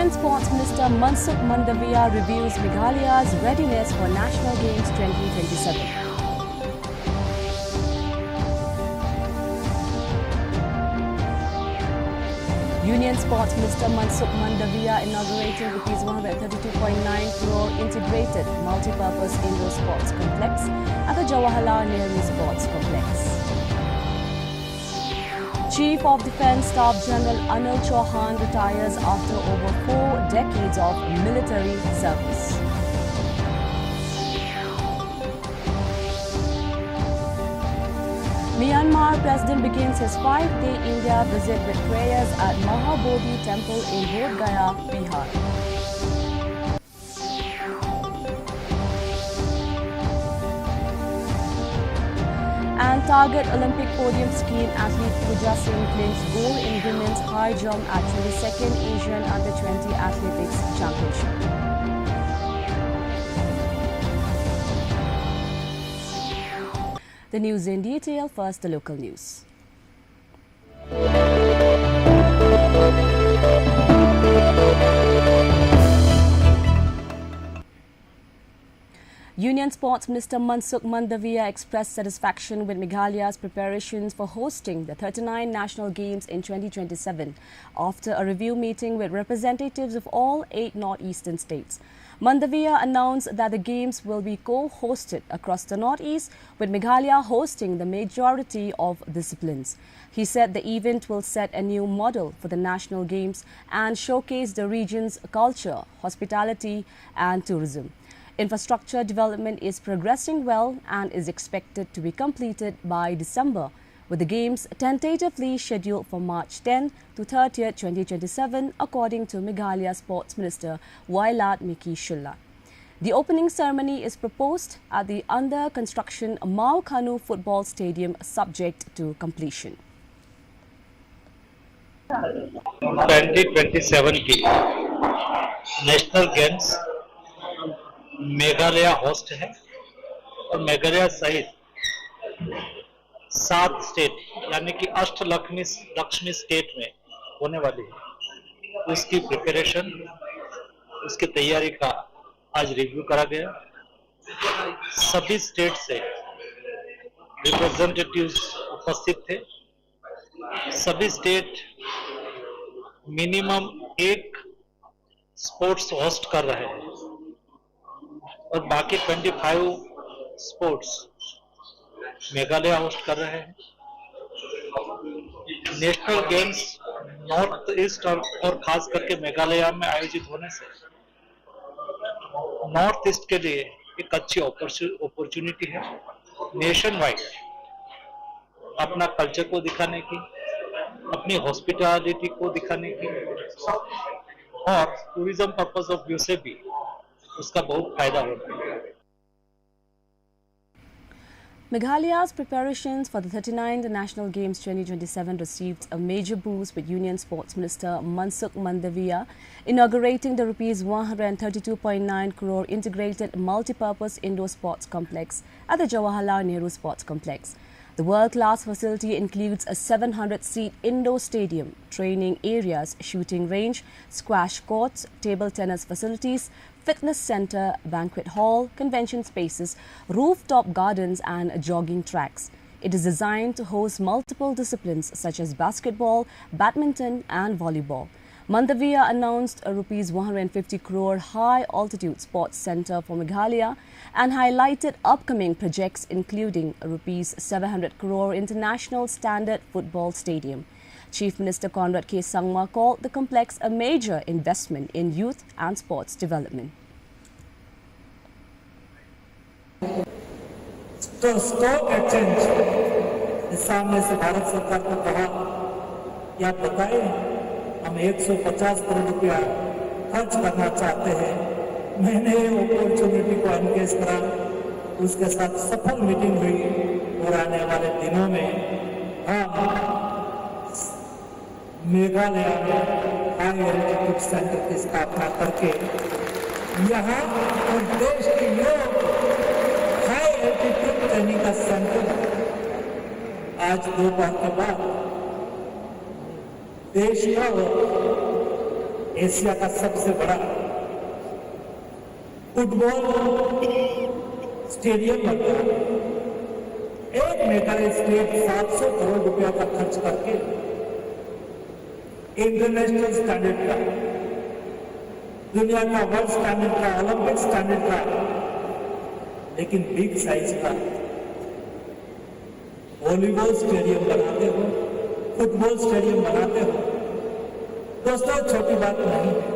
Union Sports Minister Mansukh Mandaviya reviews Meghalaya's readiness for National Games 2027. Union Sports Minister Mansukh Mandaviya inaugurating Rs 132.9 crore integrated multi-purpose indoor sports complex at the Jawaharlal Nehru Sports Complex. Chief of Defence Staff General Anil Chauhan retires after over 4 decades of military service. Myanmar President begins his 5-day India visit with prayers at Mahabodhi Temple in Bodh Gaya, Bihar. And Target Olympic podium skiing athlete Pooja Singh clinched gold in women's high jump at 22nd Asian Under-20 Athletics Championship. The news in detail, first the local news. Union Sports Minister Mansukh Mandaviya expressed satisfaction with Meghalaya's preparations for hosting the 39 National Games in 2027 after a review meeting with representatives of all 8 northeastern states. Mandaviya announced that the Games will be co-hosted across the Northeast, with Meghalaya hosting the majority of disciplines. He said the event will set a new model for the National Games and showcase the region's culture, hospitality and tourism. Infrastructure development is progressing well and is expected to be completed by December, with the Games tentatively scheduled for March 10 to 30th, 2027, according to Meghalaya Sports Minister Wailat Miki Shulla. The opening ceremony is proposed at the under-construction Mau Khanu Football Stadium, subject to completion. 2027 की national games Meghalaya host है और मेघालय सहित 7 state यानी कि Ashtalakshmi state में होने वाली है। उसकी प्रिपरेशन, उसकी तैयारी का आज रिव्यू करा गया। सभी स्टेट से रिप्रेजेंटेटिव्स उपस्थित थे। सभी स्टेट मिनिमम 1 स्पोर्ट्स होस्ट कर रहे हैं और बाकी 25 स्पोर्ट्स मेघालय होस्ट कर रहे हैं। नेशनल गेम्स नॉर्थ ईस्ट और खास करके मेघालय में आयोजित होने से नॉर्थ ईस्ट के लिए एक अच्छी अपॉर्चुनिटी है नेशन वाइड अपना कल्चर को दिखाने की, अपनी हॉस्पिटैलिटी को दिखाने की और टूरिज्म पर्पस ऑफ व्यू से भी उसका बहुत फायदा होता है। Meghalaya's preparations for the 39th National Games 2027 received a major boost, with Union Sports Minister Mansukh Mandaviya inaugurating the Rs 132.9 crore integrated multi-purpose indoor sports complex at the Jawaharlal Nehru Sports Complex. The world-class facility includes a 700-seat indoor stadium, training areas, shooting range, squash courts, table tennis facilities, fitness center, banquet hall, convention spaces, rooftop gardens and jogging tracks. It is designed to host multiple disciplines such as basketball, badminton and volleyball. Mandaviya announced a Rs 150 crore high-altitude sports center for Meghalaya and highlighted upcoming projects including a Rs 700 crore international standard football stadium. Chief Minister Conrad K. Sangma called the complex a major investment in youth and sports development. तो stock exchange सामने से भारत सरकार को कहा कि आप बताएं हम 150 करोड़ रुपया खर्च करना चाहते हैं। मैंने अपॉर्चुनिटी को एनकेज करा, उसके साथ सफल मीटिंग हुई और आने वाले दिनों में हम मेघालय में हाई एल्टीट्यूड सेंटर की स्थापना करके यहाँ और देश के लोग हाई एल्टीट्यूड ट्रेनिंग का सेंटर आज दोपहर के बाद देश का एशिया का सबसे बड़ा फुटबॉल स्टेडियम बन गया। एक मेघालय स्टेट 700 करोड़ रुपया का खर्च करके इंटरनेशनल स्टैंडर्ड का, दुनिया का वर्ल्ड स्टैंडर्ड का, ओलंपिक स्टैंडर्ड का, लेकिन बिग साइज का वॉलीबॉल स्टेडियम बनाते हो, फुटबॉल स्टेडियम बनाते हो। दोस्तों, छोटी बात नहीं है।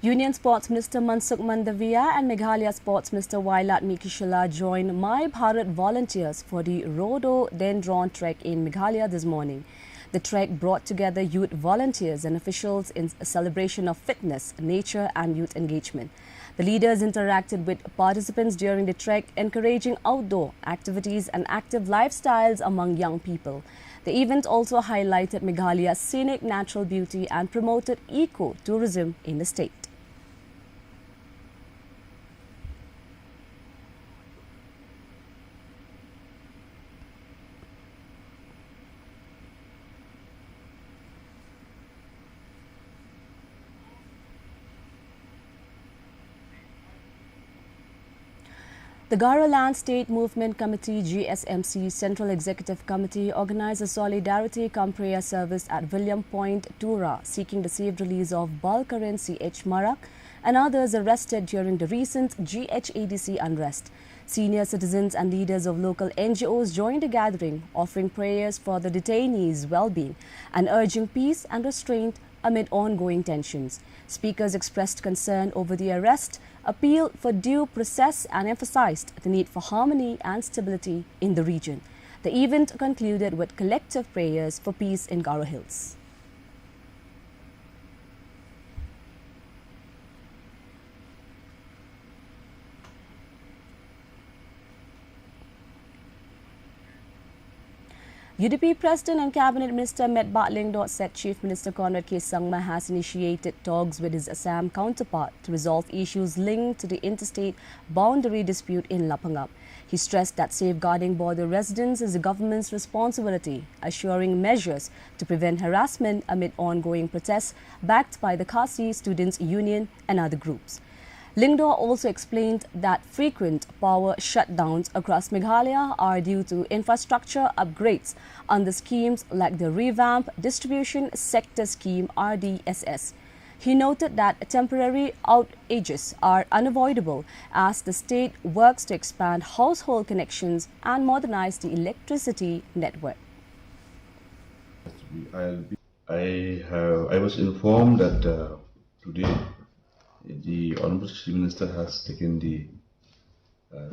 Union Sports Minister Mansukh Mandavia and Meghalaya Sports Minister Wailat Mikishala joined My Bharat volunteers for the Rhododendron Trek in Meghalaya this morning. The trek brought together youth volunteers and officials in a celebration of fitness, nature and youth engagement. The leaders interacted with participants during the trek, encouraging outdoor activities and active lifestyles among young people. The event also highlighted Meghalaya's scenic natural beauty and promoted eco-tourism in the state. The Garoland State Movement Committee GSMC Central Executive Committee organized a solidarity cum prayer service at William Point, Tura, seeking the safe release of Balkaran CH Marak and others arrested during the recent GHADC unrest. Senior citizens and leaders of local NGOs joined the gathering, offering prayers for the detainees' well-being and urging peace and restraint amid ongoing tensions. Speakers expressed concern over the arrest, appealed for due process and emphasized the need for harmony and stability in the region. The event concluded with collective prayers for peace in Garo Hills. UDP President and Cabinet Minister Met Batlingdor said Chief Minister Conrad K. Sangma has initiated talks with his Assam counterpart to resolve issues linked to the interstate boundary dispute in Lapangap. He stressed that safeguarding border residents is the government's responsibility, assuring measures to prevent harassment amid ongoing protests backed by the Khasi Students' Union and other groups. Lingdor also explained that frequent power shutdowns across Meghalaya are due to infrastructure upgrades under schemes like the Revamp Distribution Sector Scheme RDSS. He noted that temporary outages are unavoidable as the state works to expand household connections and modernize the electricity network. I was informed that today the Honorable Chief Minister has taken the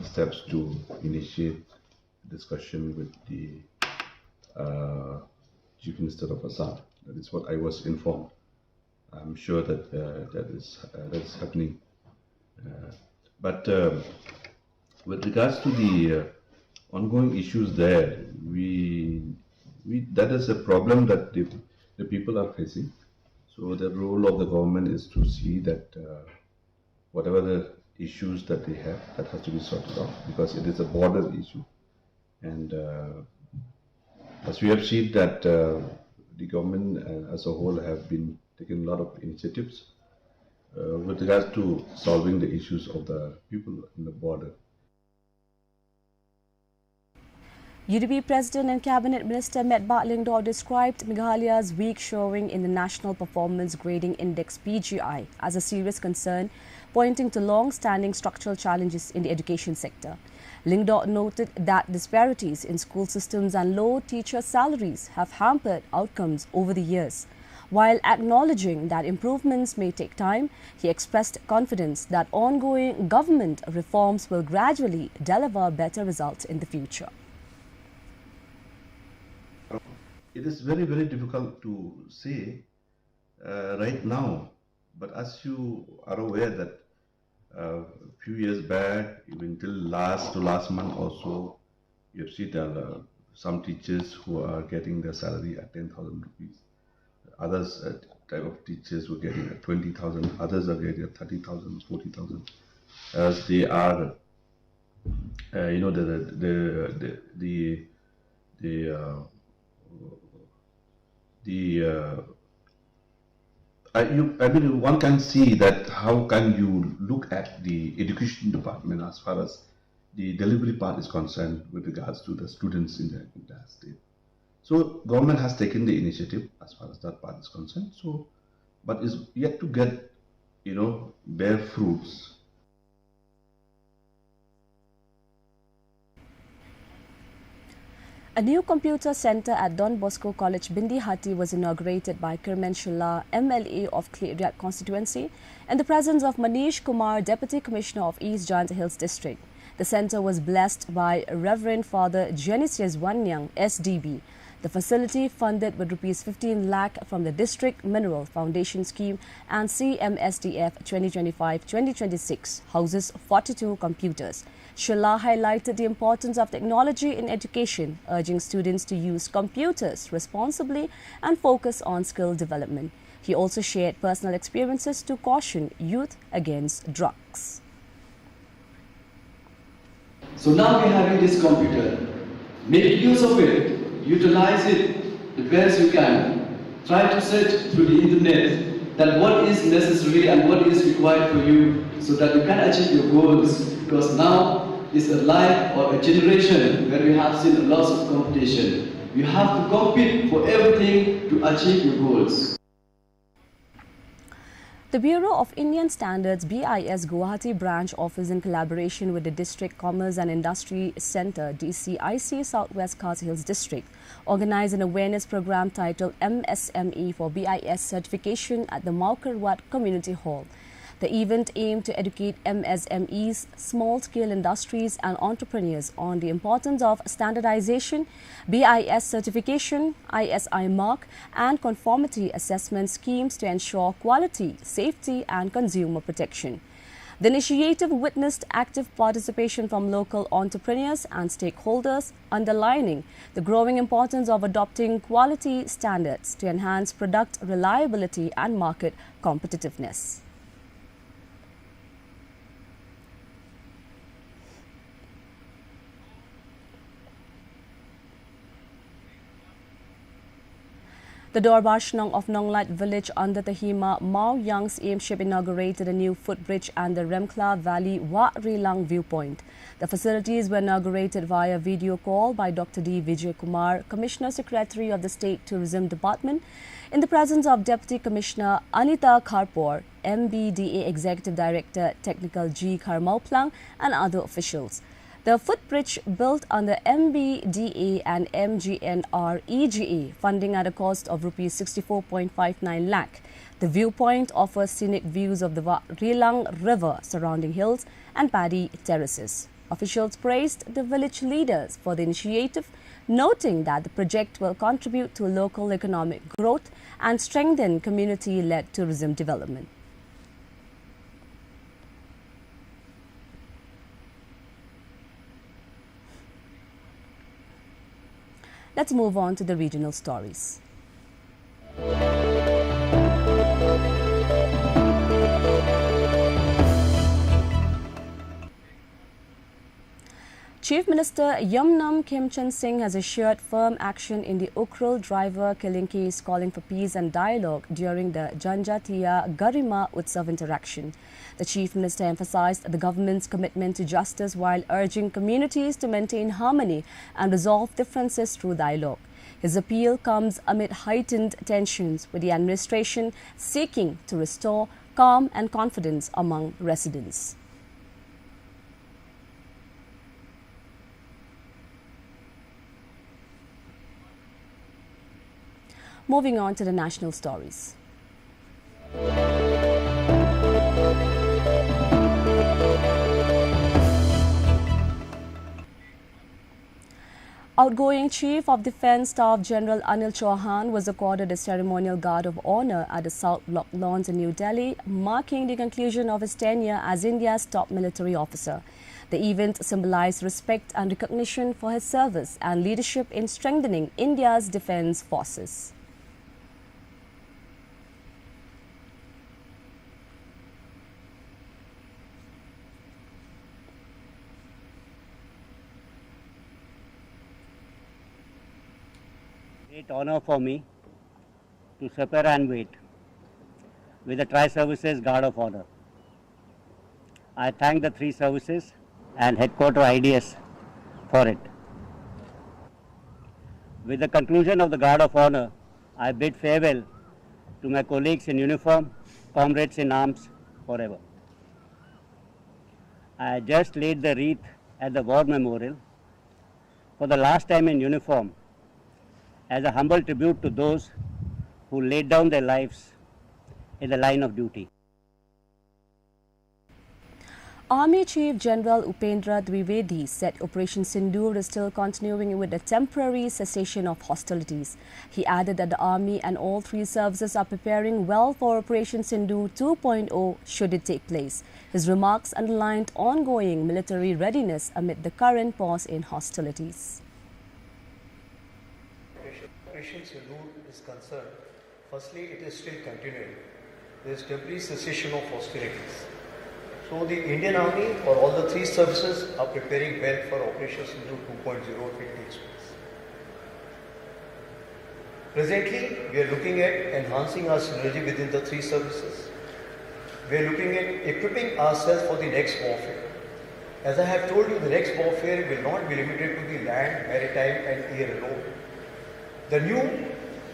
steps to initiate discussion with the Chief Minister of Assam. That is what I was informed. I'm sure that that is happening. But with regards to the ongoing issues there, that is a problem that the people are facing. So the role of the government is to see that whatever the issues that they have, that has to be sorted out because it is a border issue. And as we have seen that the government as a whole have been taking a lot of initiatives with regards to solving the issues of the people in the border. UDP President and Cabinet Minister Met Batlingdor described Meghalaya's weak showing in the National Performance Grading Index PGI as a serious concern, pointing to long-standing structural challenges in the education sector. Lingdor noted that disparities in school systems and low teacher salaries have hampered outcomes over the years. While acknowledging that improvements may take time, he expressed confidence that ongoing government reforms will gradually deliver better results in the future. It is very, very difficult to say right now, but as you are aware that a few years back, even till last month or so, you have seen that some teachers who are getting their salary at 10,000 rupees. Others type of teachers were getting at 20,000. Others are getting at 30,000, 40,000. As they are, the I mean, one can see that how can you look at the education department as far as the delivery part is concerned with regards to the students in the state. So government has taken the initiative as far as that part is concerned. So, but is yet to get, bear fruits. A new computer center at Don Bosco College Bindihati was inaugurated by Kirman Shilla, MLA of Kleriat constituency, in the presence of Manish Kumar, Deputy Commissioner of East Jhanta Hills District. The center was blessed by Reverend Father Genesius Wanyang, SDB. The facility, funded with Rs 15 lakh from the District Mineral Foundation Scheme and CMSDF 2025-2026, houses 42 computers. Shilla highlighted the importance of technology in education, urging students to use computers responsibly and focus on skill development. He also shared personal experiences to caution youth against drugs. So now we're having this computer. Make use of it, utilize it the best you can. Try to search through the internet that what is necessary and what is required for you so that you can achieve your goals. Because now is a life or a generation where we have seen a lot of competition. You have to compete for everything to achieve your goals. The Bureau of Indian Standards BIS Guwahati branch office, in collaboration with the District Commerce and Industry Centre DCIC Southwest Khasi Hills District, organized an awareness program titled MSME for BIS certification at the Maukarwat Community Hall. The event aimed to educate MSMEs, small-scale industries and entrepreneurs on the importance of standardization, BIS certification, ISI mark and conformity assessment schemes to ensure quality, safety and consumer protection. The initiative witnessed active participation from local entrepreneurs and stakeholders, underlining the growing importance of adopting quality standards to enhance product reliability and market competitiveness. The Dorbashnong of Nonglat village under the Hima Mao Young's aimship inaugurated a new footbridge and the Remkla Valley Wa Rilang viewpoint. The facilities were inaugurated via video call by Dr. D. Vijay Kumar, Commissioner Secretary of the State Tourism Department, in the presence of Deputy Commissioner Anita Kharpur, MBDA Executive Director Technical G. Kharmauplang and other officials. The footbridge, built under MBDA and MGNR EGA funding at a cost of Rs 64.59 lakh. The viewpoint offers scenic views of the Rilang River, surrounding hills and paddy terraces. Officials praised the village leaders for the initiative, noting that the project will contribute to local economic growth and strengthen community-led tourism development. Let's move on to the regional stories. Chief Minister Yumnam Khemchand Singh has assured firm action in the Ukhrul driver killing case, calling for peace and dialogue during the Janjatiya Garima Utsav interaction. The Chief Minister emphasized the government's commitment to justice while urging communities to maintain harmony and resolve differences through dialogue. His appeal comes amid heightened tensions, with the administration seeking to restore calm and confidence among residents. Moving on to the national stories. Outgoing Chief of Defence Staff General Anil Chauhan was accorded a ceremonial guard of honour at the South Block Lawns in New Delhi, marking the conclusion of his tenure as India's top military officer. The event symbolized respect and recognition for his service and leadership in strengthening India's defence forces. Great honor for me to superannuate with the Tri-Services Guard of Honor. I thank the three services and headquarter IDS for it. With the conclusion of the Guard of Honor, I bid farewell to my colleagues in uniform, comrades in arms forever. I just laid the wreath at the War Memorial for the last time in uniform as a humble tribute to those who laid down their lives in the line of duty. Army Chief General Upendra Dwivedi said Operation Sindoor is still continuing with a temporary cessation of hostilities. He added that the Army and all three services are preparing well for Operation Sindoor 2.0 should it take place. His remarks underlined ongoing military readiness amid the current pause in hostilities. Operation Sindoor is concerned, firstly, it is still continuing. There is temporary cessation of hostilities. So the Indian Army or all the three services are preparing well for Operation Sindoor 2.0 if it takes place. Presently, we are looking at enhancing our synergy within the three services. We are looking at equipping ourselves for the next warfare. As I have told you, the next warfare will not be limited to the land, maritime and air alone. The new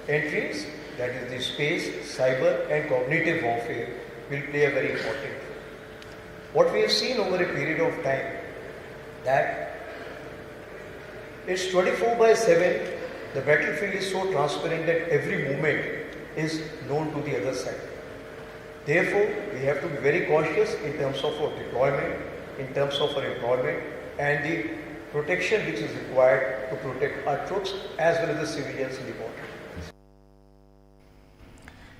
entries, that is the space, cyber and cognitive warfare, will play a very important role. What we have seen over a period of time, that it's 24/7, the battlefield is so transparent that every movement is known to the other side. Therefore, we have to be very cautious in terms of our deployment, in terms of our employment and the protection which is required to protect our troops as well as the civilians in the border.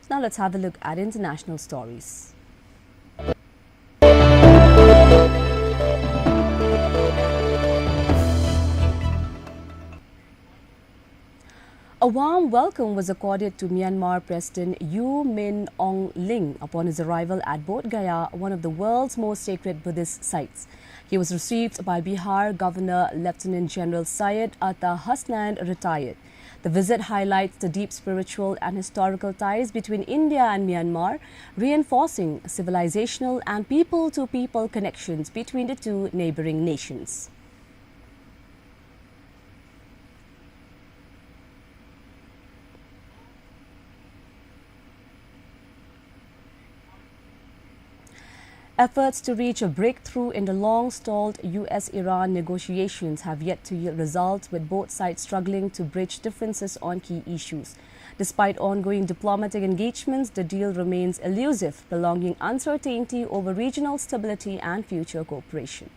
Now let's have a look at international stories. A warm welcome was accorded to Myanmar President U Min Aung Hlaing upon his arrival at Bodh Gaya, one of the world's most sacred Buddhist sites. He was received by Bihar Governor Lieutenant General Syed Atta Hasnain, retired. The visit highlights the deep spiritual and historical ties between India and Myanmar, reinforcing civilizational and people-to-people connections between the two neighboring nations. Efforts to reach a breakthrough in the long-stalled US-Iran negotiations have yet to yield results, with both sides struggling to bridge differences on key issues. Despite ongoing diplomatic engagements, the deal remains elusive, prolonging uncertainty over regional stability and future cooperation.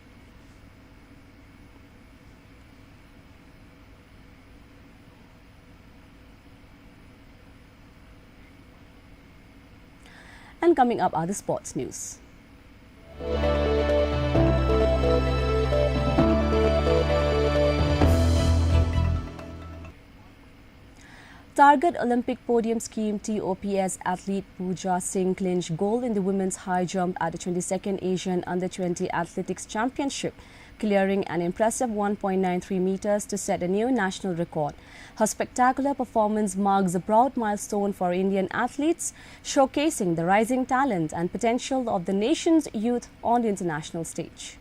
And coming up are the sports news. Target Olympic podium scheme TOPS athlete Pooja Singh clinched gold in the women's high jump at the 22nd Asian Under-20 Athletics Championship, clearing an impressive 1.93 meters to set a new national record. Her spectacular performance marks a proud milestone for Indian athletes, showcasing the rising talent and potential of the nation's youth on the international stage.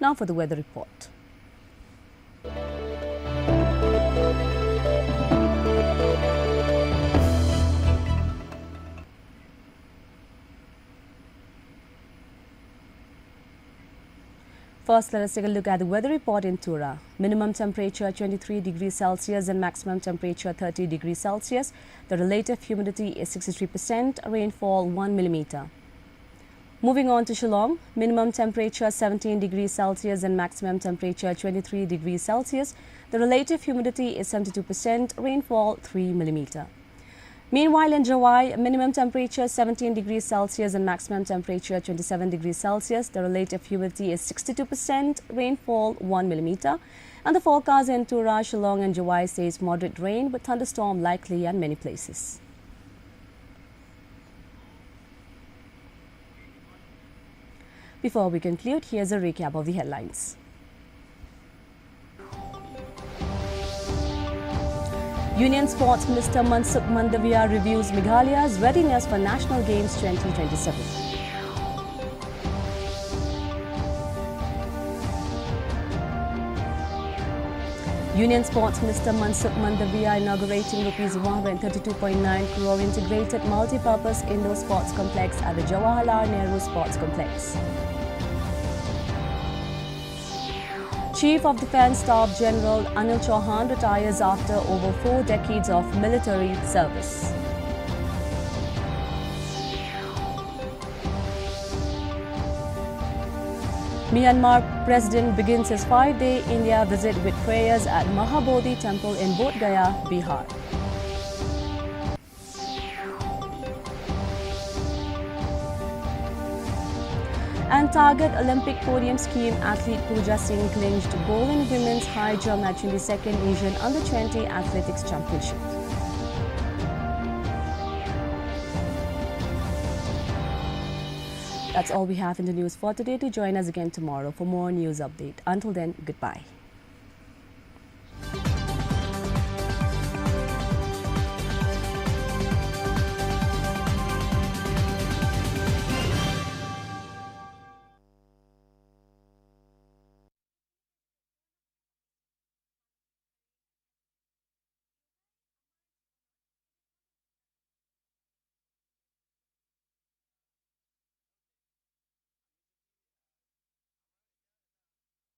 Now for the weather report. First, let us take a look at the weather report in Tura. Minimum temperature 23 degrees Celsius and maximum temperature 30 degrees Celsius. The relative humidity is 63%, rainfall 1 millimeter. Moving on to Shillong, minimum temperature 17 degrees Celsius and maximum temperature 23 degrees Celsius. The relative humidity is 72%, rainfall 3 millimeter. Meanwhile, in Jawai, minimum temperature 17 degrees Celsius and maximum temperature 27 degrees Celsius. The relative humidity is 62%, rainfall 1 millimeter. And the forecast in Tura, Shillong and Jawai says moderate rain with thunderstorm likely at many places. Before we conclude, here's a recap of the headlines. Union Sports Minister Mansukh Mandavia reviews Meghalaya's readiness for National Games 2027. Union Sports Minister Mansukh Mandavia inaugurating Rs 132.9 crore integrated multi-purpose indoor sports complex at the Jawaharlal Nehru Sports Complex. Chief of Defence Staff General Anil Chauhan retires after over 4 decades of military service. Myanmar President begins his 5-day India visit with prayers at Mahabodhi Temple in Bodh Gaya, Bihar. And target Olympic podium scheme athlete Pooja Singh clinched gold in women's high jump at 22nd Asian Under-20 Athletics Championship. That's all we have in the news for today. To join us again tomorrow for more news update. Until then, goodbye.